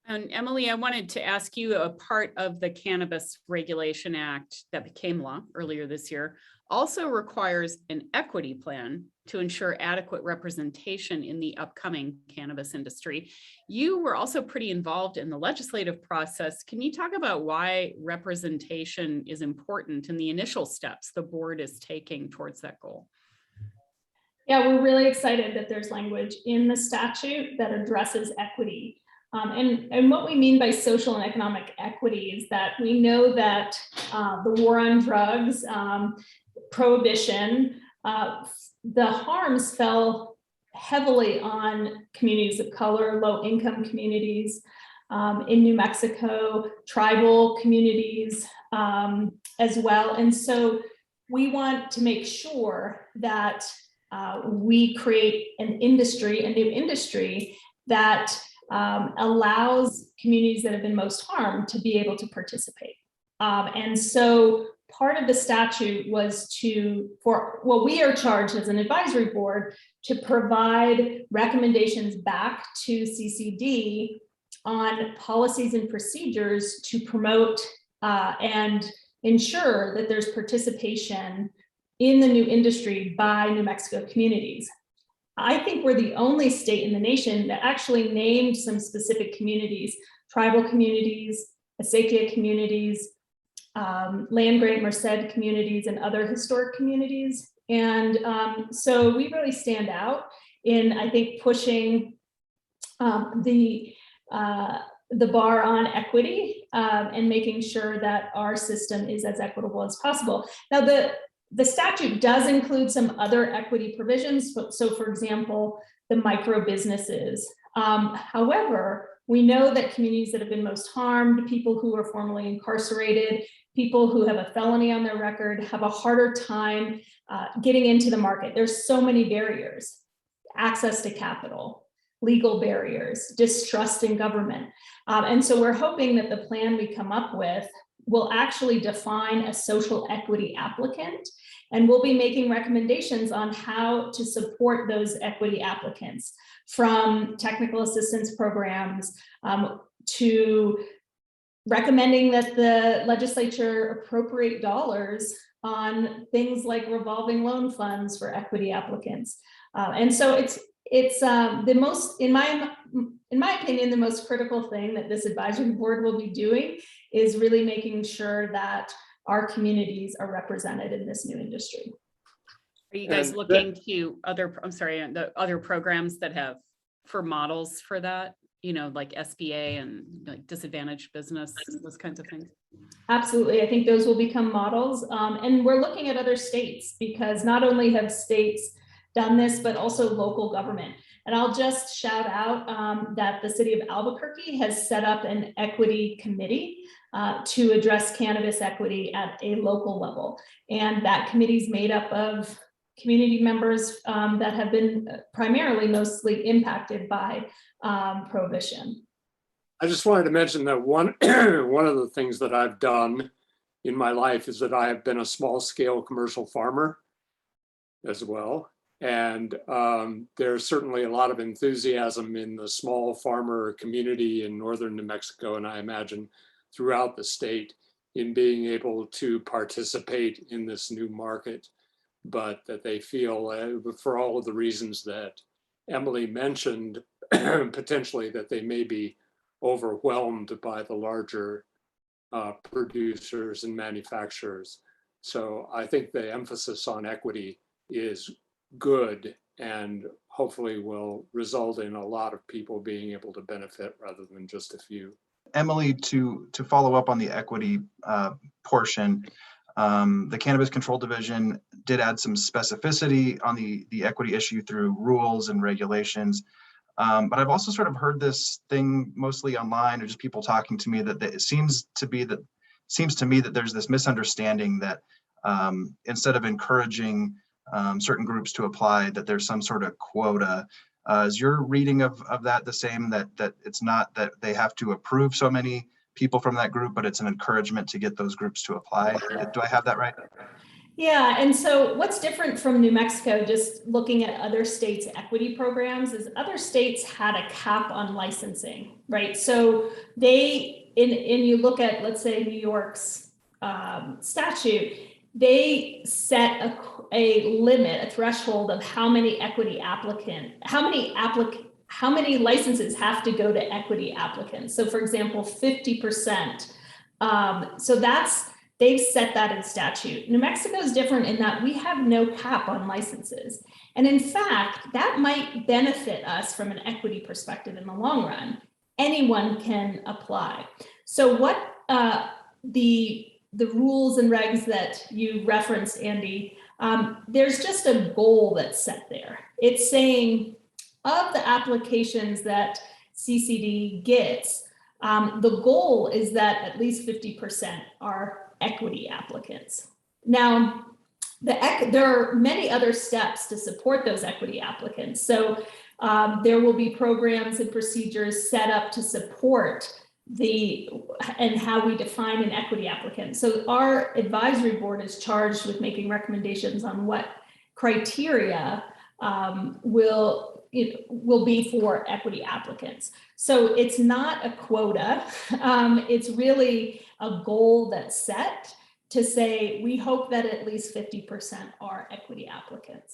And Emily, I wanted to ask you, a part of the Cannabis Regulation Act that became law earlier this year also requires an equity plan to ensure adequate representation in the upcoming cannabis industry. You were also pretty involved in the legislative process. Can you talk about why representation is important and the initial steps the board is taking towards that goal? Yeah, we're really excited that there's language in the statute that addresses equity. And what we mean by social and economic equity is that we know that the war on drugs, prohibition, the harms fell heavily on communities of color, low-income communities in New Mexico, tribal communities as well. And so we want to make sure that we create an industry, a new industry that allows communities that have been most harmed to be able to participate. And so part of the statute was we are charged as an advisory board to provide recommendations back to CCD on policies and procedures to promote and ensure that there's participation in the new industry by New Mexico communities. I think we're the only state in the nation that actually named some specific communities, tribal communities, Acequia communities, land-grant Merced communities, and other historic communities. And so we really stand out in, I think, pushing the bar on equity and making sure that our system is as equitable as possible. Now, the statute does include some other equity provisions. So for example, the micro businesses. However, we know that communities that have been most harmed, people who are formerly incarcerated, people who have a felony on their record have a harder time getting into the market. There's so many barriers: access to capital, legal barriers, distrust in government. And so we're hoping that the plan we come up with will actually define a social equity applicant, and we'll be making recommendations on how to support those equity applicants, from technical assistance programs to recommending that the legislature appropriate dollars on things like revolving loan funds for equity applicants. And so it's the most, in my opinion, the most critical thing that this advisory board will be doing is really making sure that our communities are represented in this new industry. Are you guys looking to the other programs that have for models for that? You know, like SBA and like disadvantaged business, those kinds of things? Absolutely. I think those will become models. And we're looking at other states, because not only have states done this, but also local government. And I'll just shout out that the city of Albuquerque has set up an equity committee to address cannabis equity at a local level. And that committee is made up of community members that have been primarily mostly impacted by prohibition. I just wanted to mention that one of the things that I've done in my life is that I have been a small scale commercial farmer as well. And there's certainly a lot of enthusiasm in the small farmer community in northern New Mexico, and I imagine throughout the state, in being able to participate in this new market, but that they feel, for all of the reasons that Emily mentioned, potentially that they may be overwhelmed by the larger producers and manufacturers. So I think the emphasis on equity is good and hopefully will result in a lot of people being able to benefit rather than just a few. Emily, to follow up on the equity portion, the Cannabis Control Division did add some specificity on the equity issue through rules and regulations. But I've also sort of heard this thing mostly online, or just people talking to me, that it seems to me that there's this misunderstanding that instead of encouraging certain groups to apply, that there's some sort of quota. Is your reading of that the same, that it's not that they have to approve so many people from that group, but it's an encouragement to get those groups to apply? Do I have that right? Yeah, and so what's different from New Mexico, just looking at other states' equity programs, is other states had a cap on licensing, right? So they, you look at, let's say, New York's statute, they set a limit, a threshold of how many equity how many licenses have to go to equity applicants. So for example, 50%. So they've set that in statute. New Mexico is different in that we have no cap on licenses. And in fact, that might benefit us from an equity perspective in the long run. Anyone can apply. So what the rules and regs that you referenced, Andy, there's just a goal that's set there. It's saying of the applications that CCD gets, the goal is that at least 50% are equity applicants. Now, there are many other steps to support those equity applicants. So there will be programs and procedures set up to support and how we define an equity applicant. So our advisory board is charged with making recommendations on what criteria will be for equity applicants. So it's not a quota. It's really a goal that's set to say, we hope that at least 50% are equity applicants.